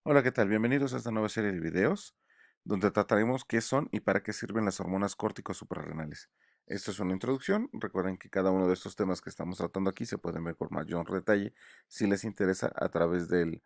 Hola, ¿qué tal? Bienvenidos a esta nueva serie de videos donde trataremos qué son y para qué sirven las hormonas córticos suprarrenales. Esto es una introducción. Recuerden que cada uno de estos temas que estamos tratando aquí se pueden ver con mayor detalle si les interesa a través de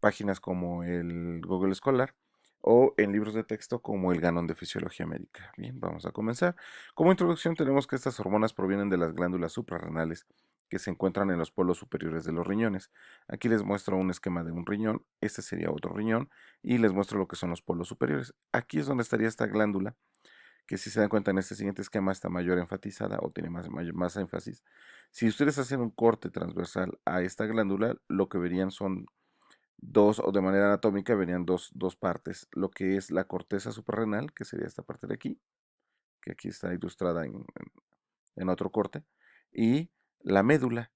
páginas como el Google Scholar o en libros de texto como el Ganón de Fisiología Médica. Bien, vamos a comenzar. Como introducción tenemos que estas hormonas provienen de las glándulas suprarrenales que se encuentran en los polos superiores de los riñones. Aquí les muestro un esquema de un riñón, este sería otro riñón, y les muestro lo que son los polos superiores. Aquí es donde estaría esta glándula, que si se dan cuenta en este siguiente esquema está mayor enfatizada o tiene más énfasis. Si ustedes hacen un corte transversal a esta glándula, lo que verían son dos, o de manera anatómica verían dos partes, lo que es la corteza suprarrenal, que sería esta parte de aquí, que aquí está ilustrada en otro corte, y la médula.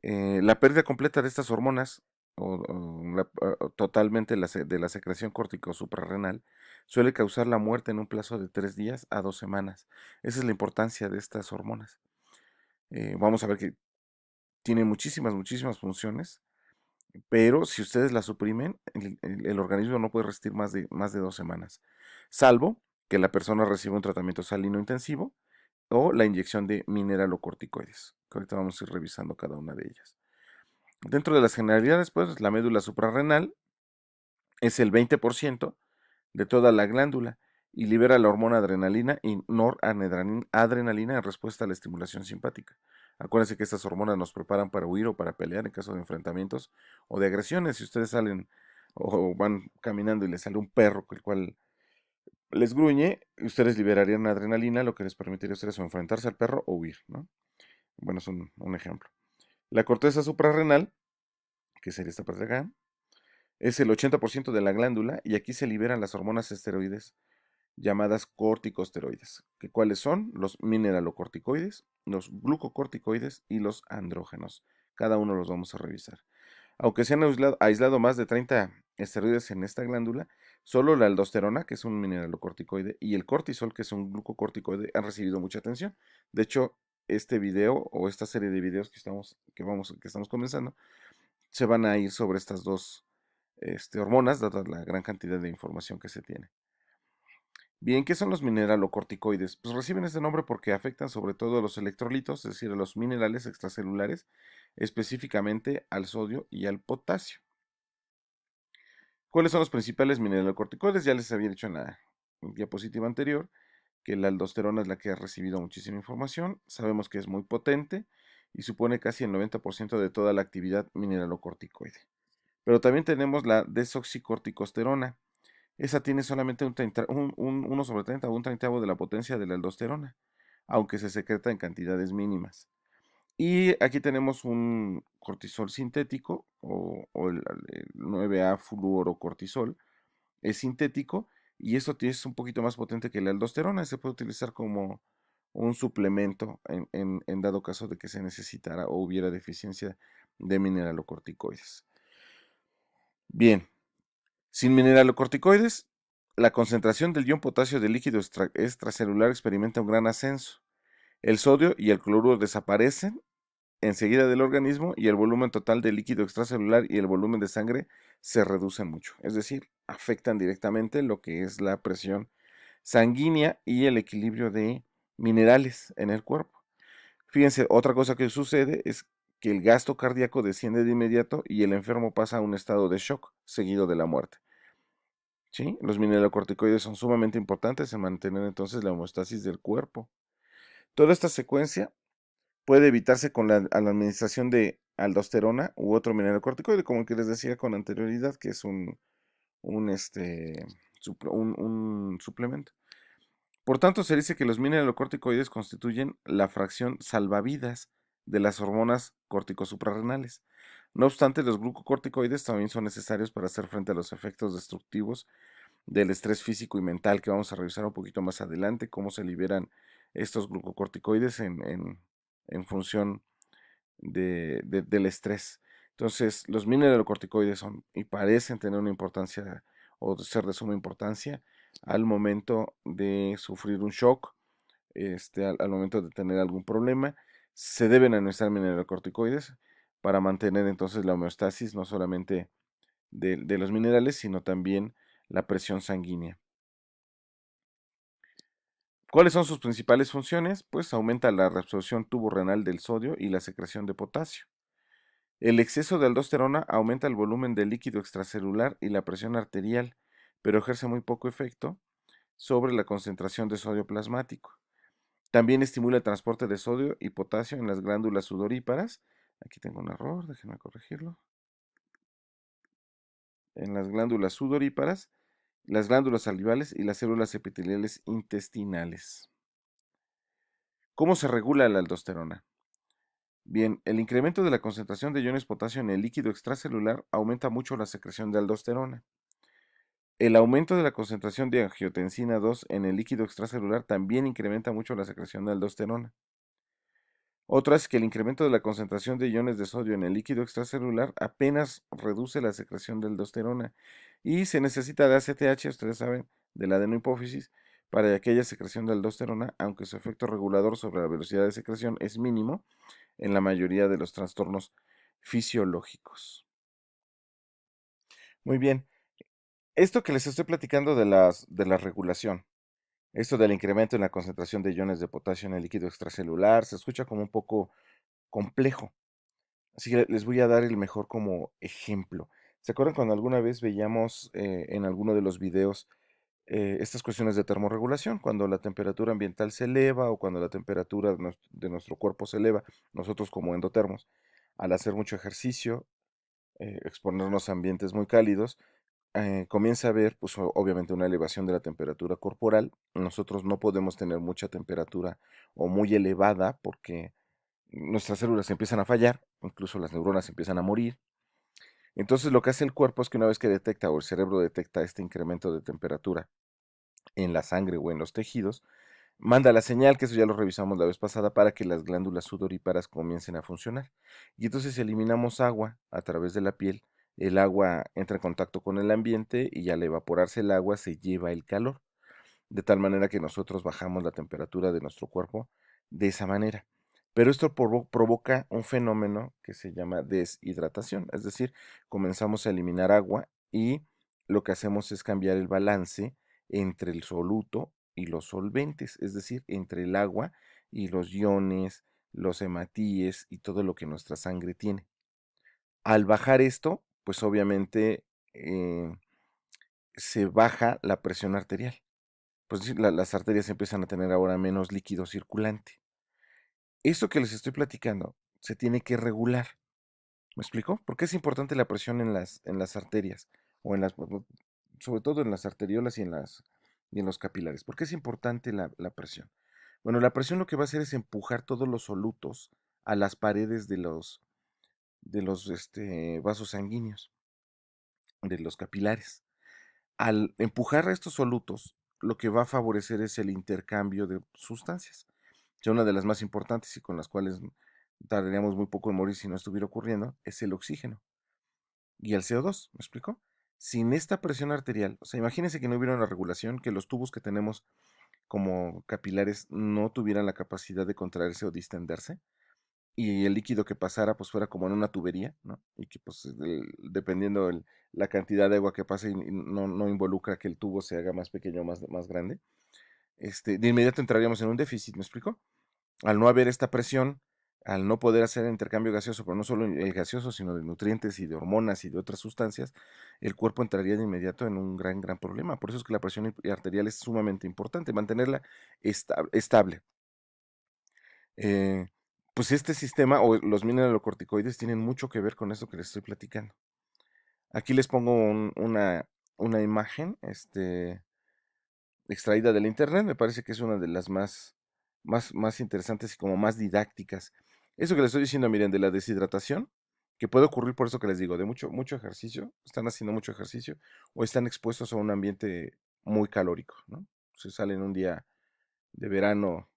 La pérdida completa de estas hormonas, o totalmente de la secreción córtico suprarrenal, suele causar la muerte en un plazo de 3 días a 2 semanas. Esa es la importancia de estas hormonas. Vamos a ver que tiene muchísimas funciones, pero si ustedes la suprimen, el organismo no puede resistir más de 2 semanas, salvo que la persona reciba un tratamiento salino intensivo o la inyección de mineralocorticoides, que ahorita vamos a ir revisando cada una de ellas. Dentro de las generalidades, pues la médula suprarrenal es el 20% de toda la glándula y libera la hormona adrenalina y noradrenalina en respuesta a la estimulación simpática. Acuérdense que estas hormonas nos preparan para huir o para pelear en caso de enfrentamientos o de agresiones. Si ustedes salen o van caminando y les sale un perro el cual les gruñe, ustedes liberarían adrenalina, lo que les permitiría a ustedes o enfrentarse al perro o huir, ¿no? Bueno, es un ejemplo. La corteza suprarrenal, que sería esta parte de acá, es el 80% de la glándula y aquí se liberan las hormonas esteroides llamadas corticosteroides, que cuáles son los mineralocorticoides, los glucocorticoides y los andrógenos. Cada uno los vamos a revisar. Aunque se han aislado más de 30 esteroides en esta glándula, solo la aldosterona, que es un mineralocorticoide, y el cortisol, que es un glucocorticoide, han recibido mucha atención. De hecho, este video o esta serie de videos que estamos comenzando se van a ir sobre estas dos hormonas, dada la gran cantidad de información que se tiene. Bien, ¿qué son los mineralocorticoides? Pues reciben este nombre porque afectan sobre todo a los electrolitos, es decir, a los minerales extracelulares, específicamente al sodio y al potasio. ¿Cuáles son los principales mineralocorticoides? Ya les había dicho en la diapositiva anterior que la aldosterona es la que ha recibido muchísima información. Sabemos que es muy potente y supone casi el 90% de toda la actividad mineralocorticoide. Pero también tenemos la desoxicorticosterona. Esa tiene solamente un 1 sobre 30 o un treintavo de la potencia de la aldosterona, aunque se secreta en cantidades mínimas. Y aquí tenemos un cortisol sintético o el 9A fluorocortisol. Es sintético y esto es un poquito más potente que la aldosterona. Se puede utilizar como un suplemento en dado caso de que se necesitara o hubiera deficiencia de mineralocorticoides. Bien, sin mineralocorticoides, la concentración del ion potasio del líquido extracelular experimenta un gran ascenso. El sodio y el cloruro desaparecen enseguida del organismo y el volumen total de líquido extracelular y el volumen de sangre se reducen mucho. Es decir, afectan directamente lo que es la presión sanguínea y el equilibrio de minerales en el cuerpo. Fíjense, otra cosa que sucede es que el gasto cardíaco desciende de inmediato y el enfermo pasa a un estado de shock seguido de la muerte. ¿Sí? Los mineralocorticoides son sumamente importantes en mantener entonces la homeostasis del cuerpo. Toda esta secuencia puede evitarse con la administración de aldosterona u otro mineralocorticoide, como el que les decía con anterioridad, que es un suplemento. Por tanto, se dice que los mineralocorticoides constituyen la fracción salvavidas de las hormonas corticosuprarrenales. No obstante, los glucocorticoides también son necesarios para hacer frente a los efectos destructivos del estrés físico y mental, que vamos a revisar un poquito más adelante, cómo se liberan estos glucocorticoides en función del estrés. Entonces, los mineralocorticoides son y parecen tener una importancia o ser de suma importancia al momento de sufrir un shock, al momento de tener algún problema. Se deben administrar mineralocorticoides para mantener entonces la homeostasis, no solamente de los minerales, sino también la presión sanguínea. ¿Cuáles son sus principales funciones? Pues aumenta la reabsorción tuborrenal del sodio y la secreción de potasio. El exceso de aldosterona aumenta el volumen de líquido extracelular y la presión arterial, pero ejerce muy poco efecto sobre la concentración de sodio plasmático. También estimula el transporte de sodio y potasio en las glándulas sudoríparas. Aquí tengo un error, déjenme corregirlo. En las glándulas sudoríparas, las glándulas salivales y las células epiteliales intestinales. ¿Cómo se regula la aldosterona? Bien, el incremento de la concentración de iones potasio en el líquido extracelular aumenta mucho la secreción de aldosterona. El aumento de la concentración de angiotensina 2 en el líquido extracelular también incrementa mucho la secreción de aldosterona. Otra es que el incremento de la concentración de iones de sodio en el líquido extracelular apenas reduce la secreción de aldosterona y se necesita de ACTH, ustedes saben, de la adenohipófisis, para aquella secreción de aldosterona, aunque su efecto regulador sobre la velocidad de secreción es mínimo en la mayoría de los trastornos fisiológicos. Muy bien, esto que les estoy platicando de la regulación, esto del incremento en la concentración de iones de potasio en el líquido extracelular, se escucha como un poco complejo. Así que les voy a dar el mejor como ejemplo. ¿Se acuerdan cuando alguna vez veíamos en alguno de los videos estas cuestiones de termorregulación? Cuando la temperatura ambiental se eleva o cuando la temperatura de nuestro cuerpo se eleva, nosotros como endotermos, al hacer mucho ejercicio, exponernos a ambientes muy cálidos, comienza a haber, pues obviamente, una elevación de la temperatura corporal. Nosotros no podemos tener mucha temperatura o muy elevada porque nuestras células empiezan a fallar, incluso las neuronas empiezan a morir. Entonces lo que hace el cuerpo es que una vez que detecta o el cerebro detecta este incremento de temperatura en la sangre o en los tejidos, manda la señal, que eso ya lo revisamos la vez pasada, para que las glándulas sudoríparas comiencen a funcionar. Y entonces si eliminamos agua a través de la piel, el agua entra en contacto con el ambiente y al evaporarse el agua se lleva el calor, de tal manera que nosotros bajamos la temperatura de nuestro cuerpo de esa manera. Pero esto provoca un fenómeno que se llama deshidratación, es decir, comenzamos a eliminar agua y lo que hacemos es cambiar el balance entre el soluto y los solventes, es decir, entre el agua y los iones, los hematíes y todo lo que nuestra sangre tiene. Al bajar esto, pues obviamente se baja la presión arterial. Pues sí, las arterias empiezan a tener ahora menos líquido circulante. Esto que les estoy platicando se tiene que regular. ¿Me explico? ¿Por qué es importante la presión en las arterias? O en las, sobre todo en las arteriolas y en los capilares. ¿Por qué es importante la presión? Bueno, la presión lo que va a hacer es empujar todos los solutos a las paredes de los vasos sanguíneos, de los capilares. Al empujar a estos solutos, lo que va a favorecer es el intercambio de sustancias. Ya una de las más importantes y con las cuales tardaríamos muy poco en morir si no estuviera ocurriendo, es el oxígeno y el CO2, ¿me explico? Sin esta presión arterial, o sea, imagínense que no hubiera una regulación, que los tubos que tenemos como capilares no tuvieran la capacidad de contraerse o distenderse, y el líquido que pasara pues fuera como en una tubería, ¿no? Y que pues dependiendo la cantidad de agua que pase y no involucra que el tubo se haga más pequeño o más grande, de inmediato entraríamos en un déficit, ¿me explico? Al no haber esta presión, al no poder hacer el intercambio gaseoso, pero no solo el gaseoso, sino de nutrientes y de hormonas y de otras sustancias, el cuerpo entraría de inmediato en un gran problema. Por eso es que la presión arterial es sumamente importante, mantenerla estable. Eh, pues este sistema o los mineralocorticoides tienen mucho que ver con esto que les estoy platicando. Aquí les pongo una imagen, extraída del internet, me parece que es una de las más interesantes y como más didácticas. Eso que les estoy diciendo, miren, de la deshidratación, que puede ocurrir por eso que les digo, de mucho ejercicio, están haciendo mucho ejercicio o están expuestos a un ambiente muy calórico, ¿no? Se salen un día de verano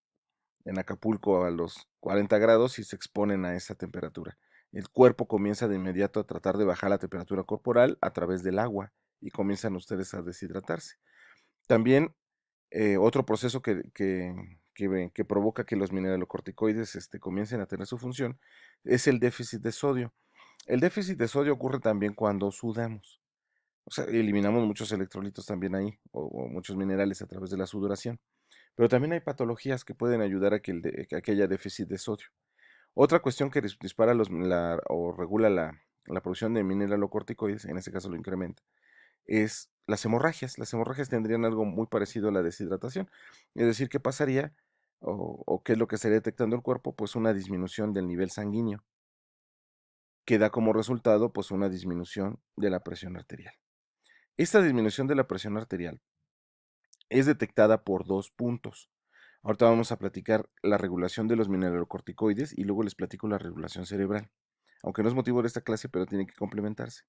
en Acapulco a los 40 grados y se exponen a esa temperatura. El cuerpo comienza de inmediato a tratar de bajar la temperatura corporal a través del agua y comienzan ustedes a deshidratarse. También otro proceso que provoca que los mineralocorticoides comiencen a tener su función es el déficit de sodio. El déficit de sodio ocurre también cuando sudamos. O sea, eliminamos muchos electrolitos también ahí, o muchos minerales a través de la sudoración. Pero también hay patologías que pueden ayudar a a que haya déficit de sodio. Otra cuestión que dispara o regula la producción de mineralocorticoides, en este caso lo incrementa, es las hemorragias. Las hemorragias tendrían algo muy parecido a la deshidratación. Es decir, ¿qué pasaría o qué es lo que estaría detectando el cuerpo? Pues una disminución del nivel sanguíneo, que da como resultado pues una disminución de la presión arterial. Esta disminución de la presión arterial es detectada por dos puntos. Ahorita vamos a platicar la regulación de los mineralocorticoides y luego les platico la regulación cerebral. Aunque no es motivo de esta clase, pero tiene que complementarse.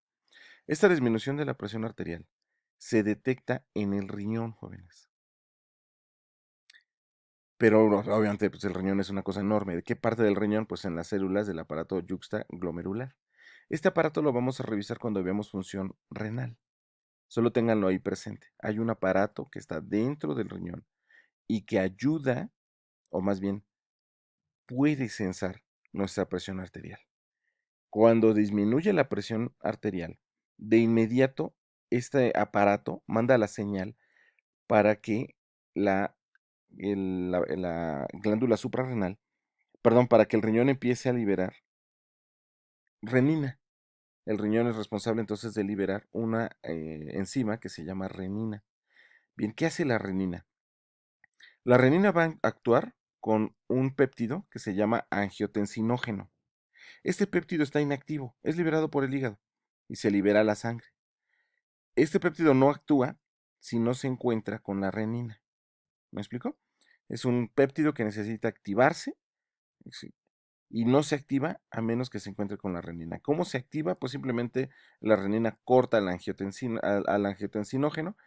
Esta disminución de la presión arterial se detecta en el riñón, jóvenes. Pero obviamente pues, el riñón es una cosa enorme. ¿De qué parte del riñón? Pues en las células del aparato yuxtaglomerular. Este aparato lo vamos a revisar cuando veamos función renal. Solo ténganlo ahí presente. Hay un aparato que está dentro del riñón y que ayuda, o más bien puede censar nuestra presión arterial. Cuando disminuye la presión arterial, de inmediato este aparato manda la señal para que la, la glándula suprarrenal, perdón, para que el riñón empiece a liberar renina. El riñón es responsable entonces de liberar una enzima que se llama renina. Bien, ¿qué hace la renina? La renina va a actuar con un péptido que se llama angiotensinógeno. Este péptido está inactivo, es liberado por el hígado y se libera a la sangre. Este péptido no actúa si no se encuentra con la renina. ¿Me explico? Es un péptido que necesita activarse sí, y no se activa a menos que se encuentre con la renina. ¿Cómo se activa? Pues simplemente la renina corta al angiotensinógeno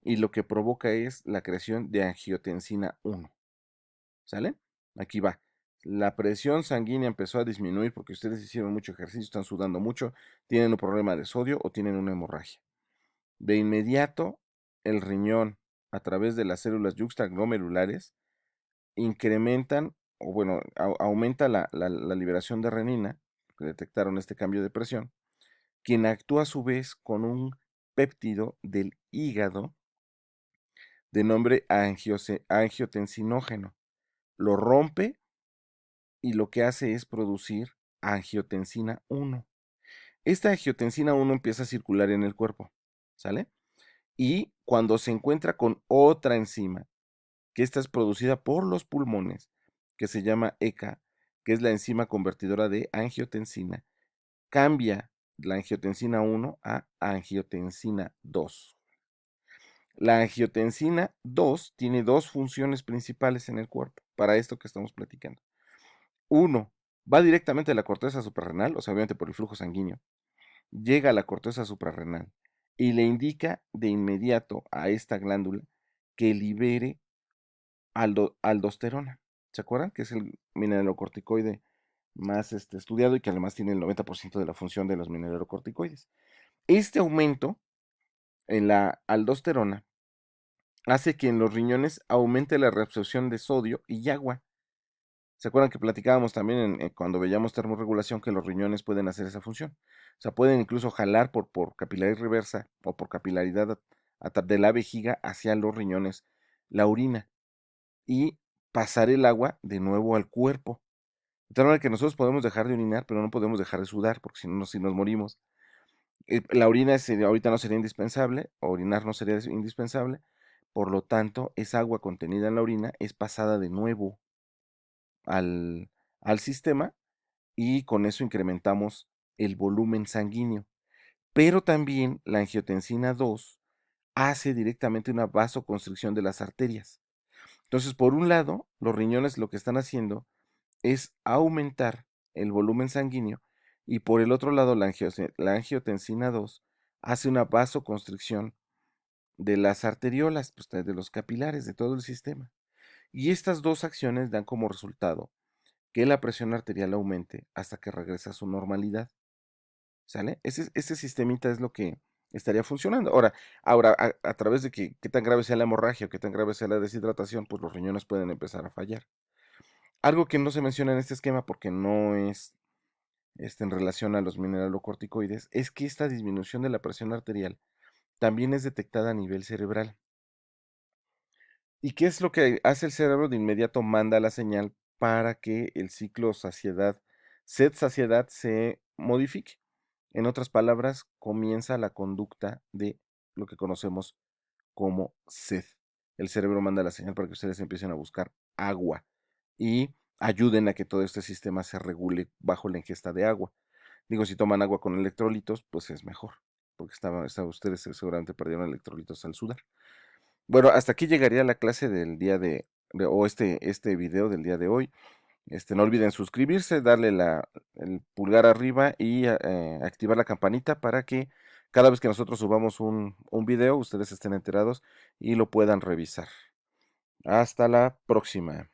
y lo que provoca es la creación de angiotensina 1. ¿Sale? Aquí va. La presión sanguínea empezó a disminuir porque ustedes hicieron mucho ejercicio, están sudando mucho, tienen un problema de sodio o tienen una hemorragia. De inmediato, el riñón, a través de las células yuxtaglomerulares, incrementan, o bueno, aumenta la liberación de renina, que detectaron este cambio de presión, quien actúa a su vez con un péptido del hígado de nombre angiotensinógeno. Lo rompe y lo que hace es producir angiotensina 1. Esta angiotensina 1 empieza a circular en el cuerpo, ¿sale? Y cuando se encuentra con otra enzima, que esta es producida por los pulmones, que se llama ECA, que es la enzima convertidora de angiotensina, cambia la angiotensina 1 a angiotensina 2. La angiotensina 2 tiene dos funciones principales en el cuerpo, para esto que estamos platicando. Uno, va directamente a la corteza suprarrenal, o sea, obviamente por el flujo sanguíneo, llega a la corteza suprarrenal y le indica de inmediato a esta glándula que libere aldosterona. ¿Se acuerdan? Que es el mineralocorticoide más estudiado y que además tiene el 90% de la función de los mineralocorticoides. Este aumento en la aldosterona hace que en los riñones aumente la reabsorción de sodio y agua. ¿Se acuerdan que platicábamos también cuando veíamos termorregulación que los riñones pueden hacer esa función? O sea, pueden incluso jalar por capilaridad reversa o por capilaridad de la vejiga hacia los riñones la orina y pasar el agua de nuevo al cuerpo. De tal manera que nosotros podemos dejar de orinar, pero no podemos dejar de sudar, porque si nos morimos. La orina ahorita no sería indispensable, orinar no sería indispensable, por lo tanto, esa agua contenida en la orina es pasada de nuevo al, al sistema y con eso incrementamos el volumen sanguíneo. Pero también la angiotensina 2 hace directamente una vasoconstricción de las arterias. Entonces, por un lado, los riñones lo que están haciendo es aumentar el volumen sanguíneo y por el otro lado, la angiotensina 2 hace una vasoconstricción de las arteriolas, pues, de los capilares, de todo el sistema. Y estas dos acciones dan como resultado que la presión arterial aumente hasta que regresa a su normalidad. ¿Sale? Ese sistemita es lo que estaría funcionando. Ahora a través de que qué tan grave sea la hemorragia o qué tan grave sea la deshidratación, pues los riñones pueden empezar a fallar. Algo que no se menciona en este esquema porque no es en relación a los mineralocorticoides es que esta disminución de la presión arterial también es detectada a nivel cerebral. ¿Y qué es lo que hace el cerebro? De inmediato manda la señal para que el ciclo sed-saciedad se modifique. En otras palabras, comienza la conducta de lo que conocemos como sed. El cerebro manda la señal para que ustedes empiecen a buscar agua y ayuden a que todo este sistema se regule bajo la ingesta de agua. Digo, si toman agua con electrolitos, pues es mejor, porque ustedes seguramente perdieron electrolitos al sudar. Bueno, hasta aquí llegaría la clase del día o este video del día de hoy. No olviden suscribirse, darle el pulgar arriba y activar la campanita para que cada vez que nosotros subamos un video, ustedes estén enterados y lo puedan revisar. Hasta la próxima.